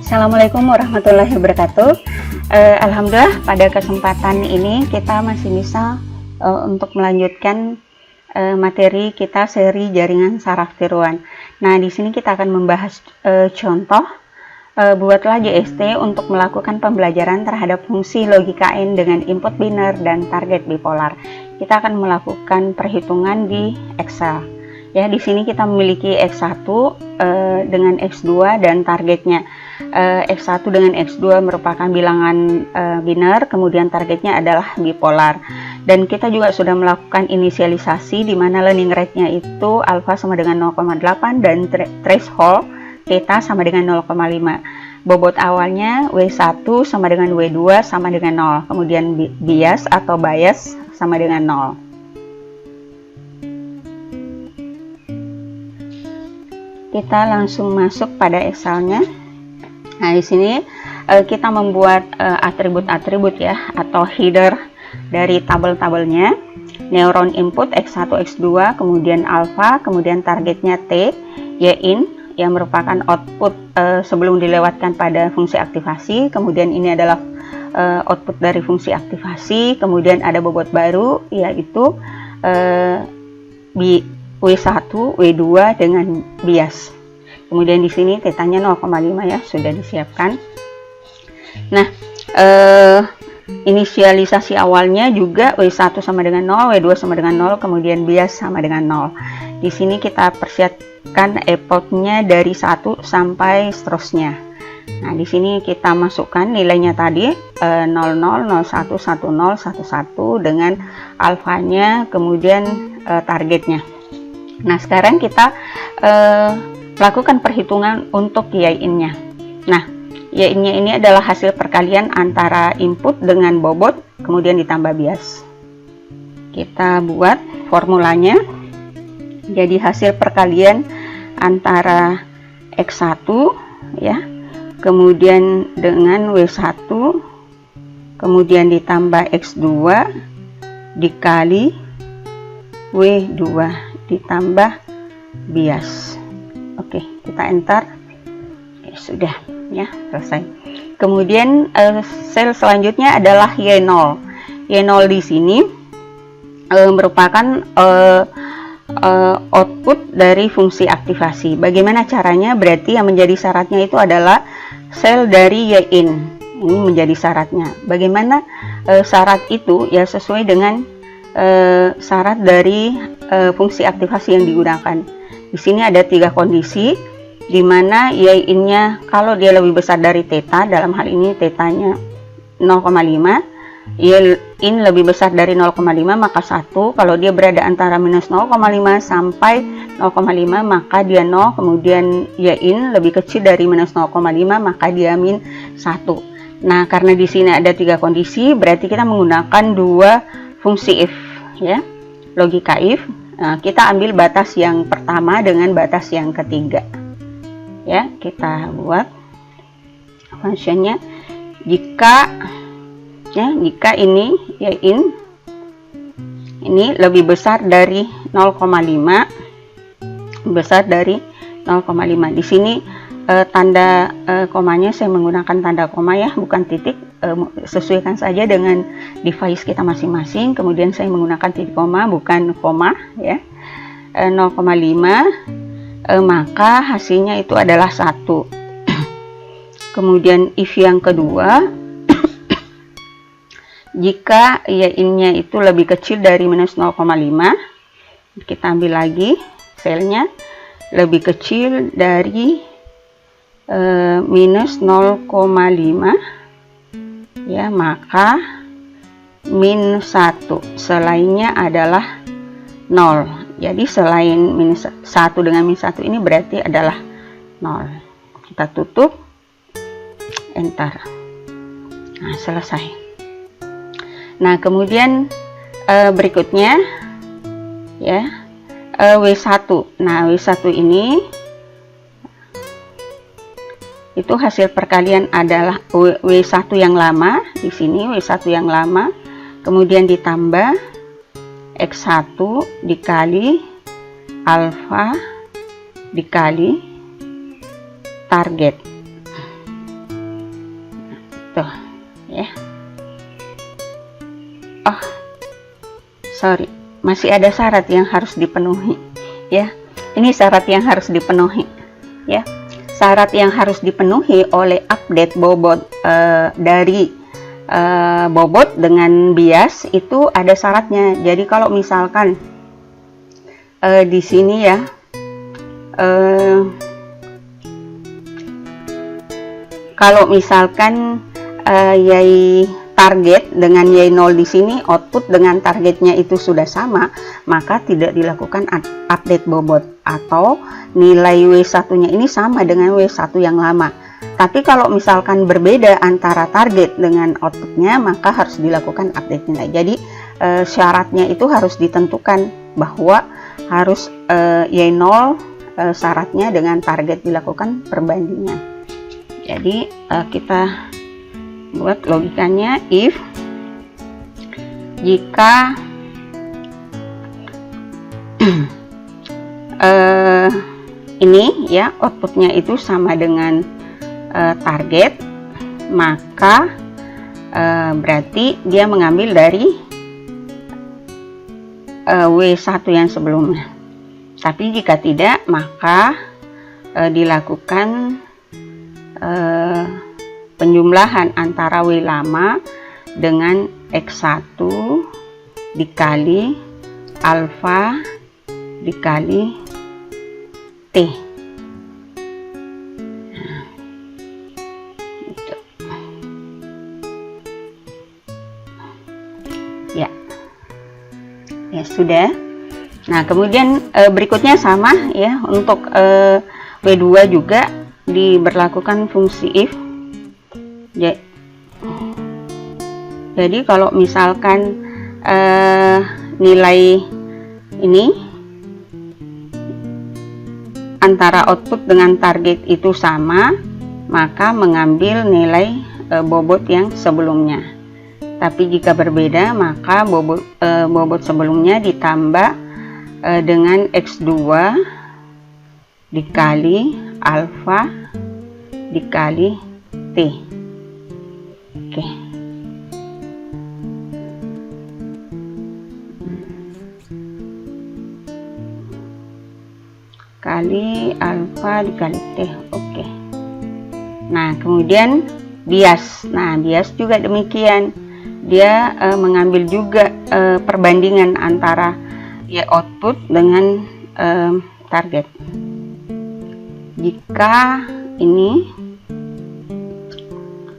Assalamualaikum warahmatullahi wabarakatuh. Alhamdulillah pada kesempatan ini kita masih bisa untuk melanjutkan materi kita seri jaringan saraf tiruan. Nah, di sini kita akan membahas contoh buatlah JST untuk melakukan pembelajaran terhadap fungsi logika N dengan input biner dan target bipolar. Kita akan melakukan perhitungan di Excel. Ya, di sini kita memiliki X1 dengan X2 dan targetnya. X1 dengan X2 merupakan bilangan biner, kemudian targetnya adalah bipolar. Dan kita juga sudah melakukan inisialisasi di mana learning rate-nya itu alfa sama dengan 0,8 dan threshold theta sama dengan 0,5. Bobot awalnya W1 sama dengan W2 sama dengan 0. Kemudian bias atau bias sama dengan 0. Kita langsung masuk pada Excel-nya. Nah, di sini kita membuat atribut-atribut ya atau header dari tabel-tabelnya. Neuron input X1, X2, kemudian alpha, kemudian targetnya T, Y-in yang merupakan output sebelum dilewatkan pada fungsi aktivasi. Kemudian ini adalah output dari fungsi aktivasi. Kemudian ada bobot baru yaitu W1, W2 dengan bias. Kemudian di sini tetanya 0,5 ya, sudah disiapkan. Nah, inisialisasi awalnya juga W1 sama dengan 0, W2 sama dengan 0, kemudian bias sama dengan 0. Di sini kita persiapkan epochnya dari 1 sampai seterusnya. Nah, di sini kita masukkan nilainya tadi 00, 01, 10, 11 dengan alfanya, kemudian targetnya. Nah, sekarang kita lakukan perhitungan untuk Y-in-nya. Nah, Y-in-nya ini adalah hasil perkalian antara input dengan bobot, kemudian ditambah bias. Kita buat formulanya. Jadi hasil perkalian antara X1 ya, kemudian dengan W1, kemudian ditambah X2 dikali W2 ditambah bias. Oke, kita enter. Oke, sudah ya, selesai. Kemudian sel selanjutnya adalah Y0. Y0 di sini merupakan output dari fungsi aktivasi. Bagaimana caranya? Berarti yang menjadi syaratnya itu adalah sel dari Y-in. Ini menjadi syaratnya. Bagaimana syarat itu? Ya, sesuai dengan syarat dari fungsi aktivasi yang digunakan. Di sini ada 3 kondisi, di mana Y-in-nya kalau dia lebih besar dari theta, dalam hal ini tetanya 0,5, Y-in lebih besar dari 0,5 maka 1, kalau dia berada antara minus 0,5 sampai 0,5 maka dia 0, kemudian Y-in lebih kecil dari minus 0,5 maka dia min 1. Nah, karena di sini ada 3 kondisi, berarti kita menggunakan 2 fungsi if ya, logika if. Nah, kita ambil batas yang pertama dengan batas yang ketiga ya. Kita buat functionnya jika ini Y-in ini lebih besar dari 0,5, besar dari 0,5. Di sini tanda komanya saya menggunakan tanda koma ya, bukan titik. Sesuaikan saja dengan device kita masing-masing. Kemudian saya menggunakan titik koma, bukan koma ya. 0,5 maka hasilnya itu adalah 1. Kemudian if yang kedua jika Y-in-nya itu lebih kecil dari minus 0,5, kita ambil lagi selnya lebih kecil dari minus 0,5 ya, maka min 1, selainnya adalah 0. Jadi selain minus 1 dengan min 1 ini berarti adalah 0. Kita tutup, enter. Nah, selesai. Nah, kemudian berikutnya ya, W1. Nah, W1 ini itu hasil perkalian adalah W1 yang lama. Di sini W1 yang lama, kemudian ditambah X1 dikali alfa dikali target. sorry, masih ada syarat yang harus dipenuhi ya. Ini syarat yang harus dipenuhi ya. Syarat yang harus dipenuhi oleh update bobot dari bobot dengan bias itu ada syaratnya. Jadi kalau misalkan di sini ya kalau misalkan yai target dengan Y0 di sini, output dengan targetnya itu sudah sama, maka tidak dilakukan update bobot, atau nilai W1-nya ini sama dengan W1 yang lama. Tapi kalau misalkan berbeda antara target dengan outputnya, maka harus dilakukan update nilai. Jadi syaratnya itu harus ditentukan bahwa harus Y0 syaratnya dengan target dilakukan perbandingan. Jadi kita buat logikanya, if jika ini ya outputnya itu sama dengan target, maka berarti dia mengambil dari W1 yang sebelumnya. Tapi jika tidak, maka dilakukan penjumlahan antara W lama dengan X1 dikali alfa dikali T. Ya. Ya sudah. Nah, kemudian berikutnya sama ya, untuk W2 juga diberlakukan fungsi if. Jadi kalau misalkan nilai ini antara output dengan target itu sama, maka mengambil nilai bobot yang sebelumnya. Tapi jika berbeda, maka bobot sebelumnya ditambah dengan X2 dikali alfa dikali T. Oke. Kali alfa dikali T. Oke. Nah, kemudian bias. Nah, bias juga demikian. Dia mengambil juga perbandingan antara ya output dengan target. Jika ini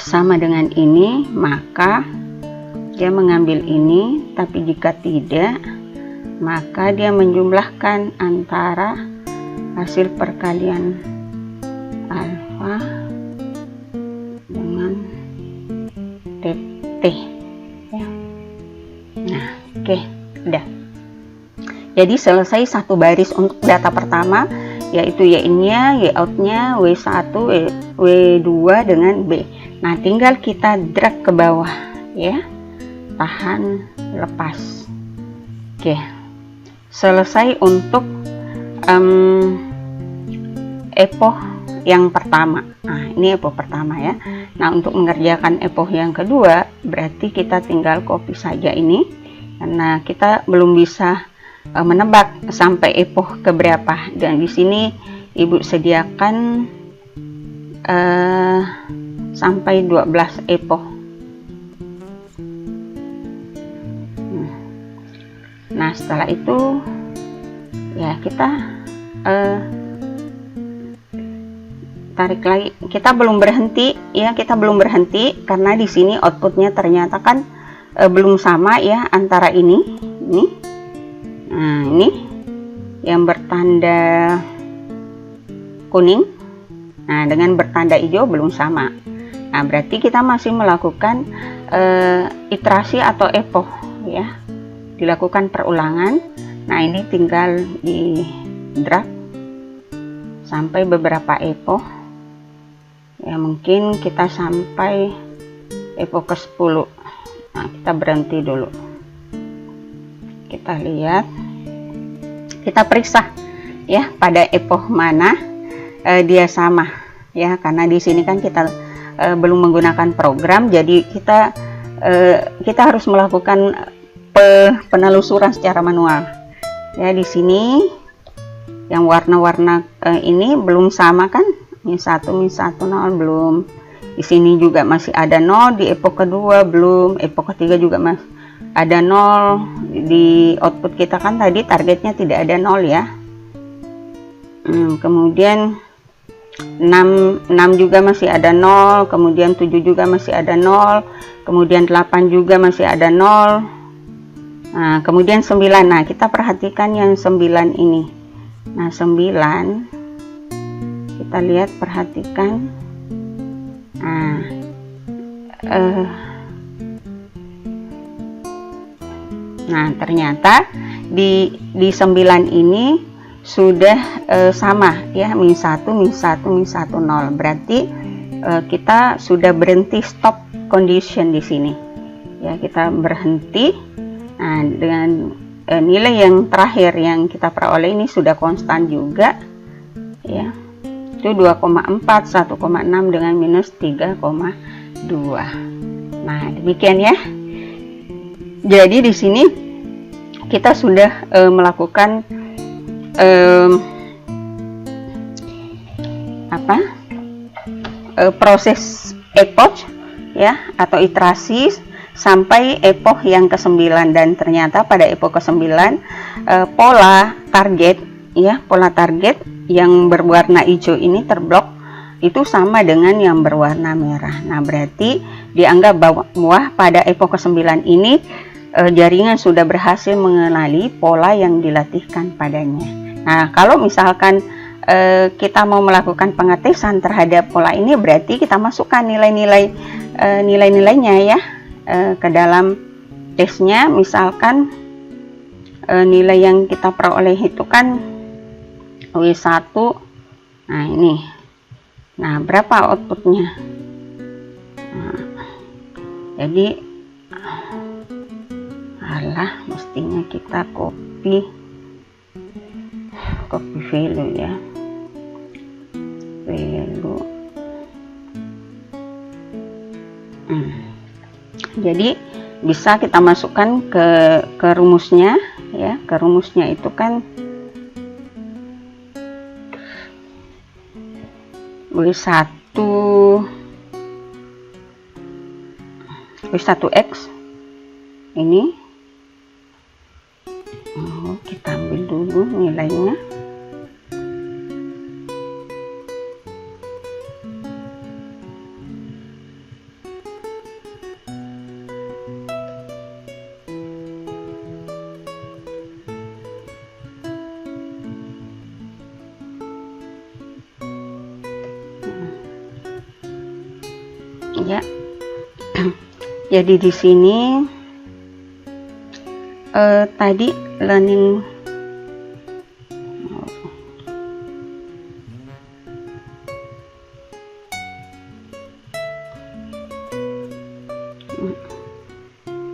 sama dengan ini, maka dia mengambil ini. Tapi jika tidak, maka dia menjumlahkan antara hasil perkalian alfa dengan T. Ya. Nah, oke, udah. Jadi selesai satu baris untuk data pertama, yaitu Y-in-nya, Y-out-nya, W1, W2 dengan B. Nah, tinggal kita drag ke bawah ya, tahan, lepas. Oke, selesai untuk epoch yang pertama. Nah, ini epoch pertama ya. Nah, untuk mengerjakan epoch yang kedua, berarti kita tinggal copy saja ini, karena kita belum bisa menebak sampai epoch keberapa. Dan di sini Ibu sediakan sampai 12 epoch. Nah, setelah itu ya kita tarik lagi. Kita belum berhenti ya, kita belum berhenti karena di sini outputnya ternyata kan belum sama ya antara ini. Nah, ini yang bertanda kuning. Nah, dengan bertanda hijau belum sama. Nah, berarti kita masih melakukan iterasi atau epoch ya, dilakukan perulangan. Nah, ini tinggal di drag sampai beberapa epoch ya, mungkin kita sampai epoch ke 10. Nah, kita berhenti dulu, kita lihat, kita periksa ya pada epoch mana dia sama ya, karena di sini kan kita belum menggunakan program, jadi kita harus melakukan penelusuran secara manual. Ya, di sini yang warna-warna ini belum sama kan? -1, -1, 0 belum. Di sini juga masih ada 0, di epoch kedua belum, epoch ketiga juga masih ada 0. Di output kita kan tadi targetnya tidak ada 0 ya. Kemudian 6 juga masih ada 0, kemudian 7 juga masih ada 0, kemudian 8 juga masih ada 0. Nah, kemudian 9. Nah, kita perhatikan yang 9 ini. Nah, 9 kita lihat, perhatikan. Nah, ternyata di 9 ini sudah sama ya, -1, -1, -1, 0. Berarti kita sudah berhenti stop condition di sini. Ya, kita berhenti. Nah, dengan nilai yang terakhir yang kita peroleh ini sudah konstan juga ya. Itu 2,4, 1,6 dengan -3,2. Nah, demikian ya. Jadi di sini kita sudah melakukan proses epoch ya, atau iterasi sampai epoch yang ke-9, dan ternyata pada epoch ke-9 pola target ya, pola target yang berwarna hijau ini terblok itu sama dengan yang berwarna merah. Nah, berarti dianggap bahwa pada epoch ke-9 ini jaringan sudah berhasil mengenali pola yang dilatihkan padanya. Nah, kalau misalkan kita mau melakukan pengetesan terhadap pola ini, berarti kita masukkan nilai-nilainya ya ke dalam tesnya. Misalkan nilai yang kita peroleh itu kan W1. Nah, ini. Nah, berapa outputnya? Nah, jadi mestinya kita copy value ya, value. Jadi bisa kita masukkan ke rumusnya ya. Ke rumusnya itu kan W1X ini. Kita ambil dulu nilainya. Ya. Jadi di sini tadi learning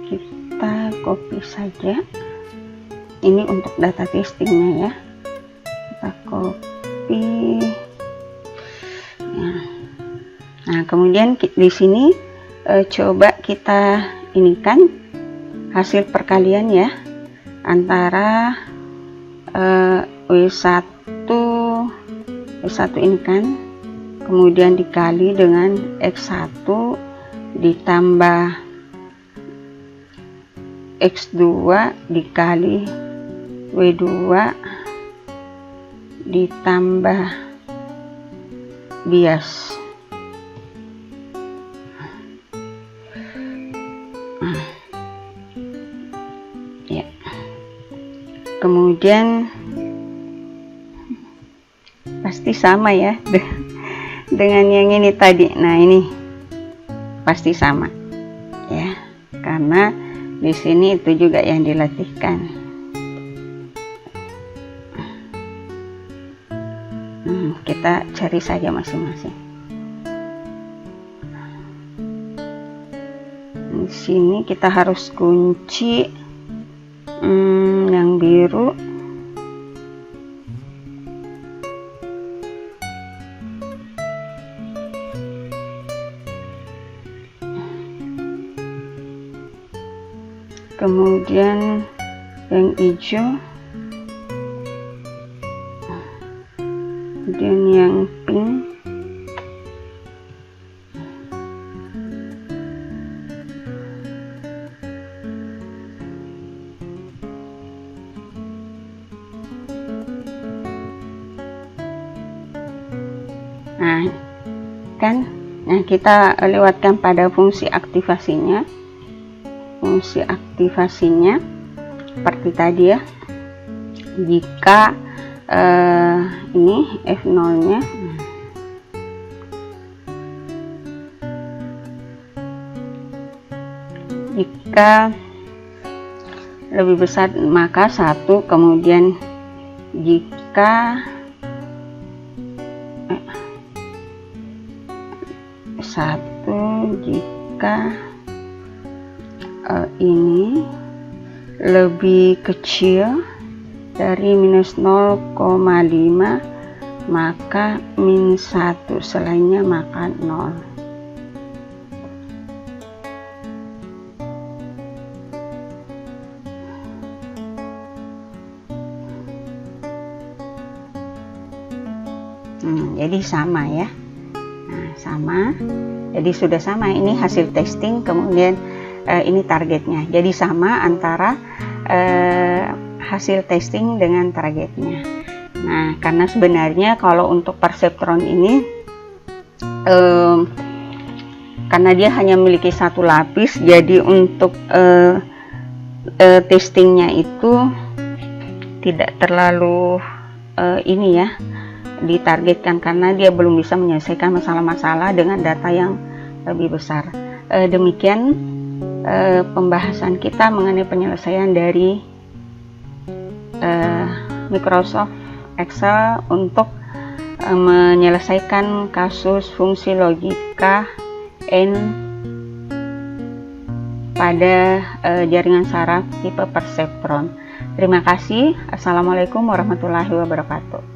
kita copy saja ini untuk data testingnya ya. Kita copy ya. Nah, kemudian di sini coba kita inikan hasil perkalian ya, antara W1 ini kan, kemudian dikali dengan X1 ditambah X2 dikali W2 ditambah bias. Ya. Kemudian pasti sama ya dengan yang ini tadi. Nah, ini pasti sama ya, karena di sini itu juga yang dilatihkan. Kita cari saja masing-masing. Di sini kita harus kunci yang biru. kemudian yang hijau, kemudian yang pink, nah kita lewatkan pada fungsi aktivasinya. Fungsi aktivasinya seperti tadi ya, jika ini F0 nya jika lebih besar maka 1, kemudian jika 1 jika ini lebih kecil dari minus 0,5 maka min 1, selainnya maka 0. Jadi sama ya. Nah, sama. Jadi sudah sama, ini hasil testing, kemudian ini targetnya. Jadi sama antara hasil testing dengan targetnya. Nah, karena sebenarnya kalau untuk perseptron ini karena dia hanya memiliki 1 lapis, jadi untuk testingnya itu tidak terlalu ini ya, ditargetkan, karena dia belum bisa menyelesaikan masalah-masalah dengan data yang lebih besar. Demikian pembahasan kita mengenai penyelesaian dari Microsoft Excel untuk menyelesaikan kasus fungsi logika N pada jaringan saraf tipe perseptron. Terima kasih. Assalamualaikum warahmatullahi wabarakatuh.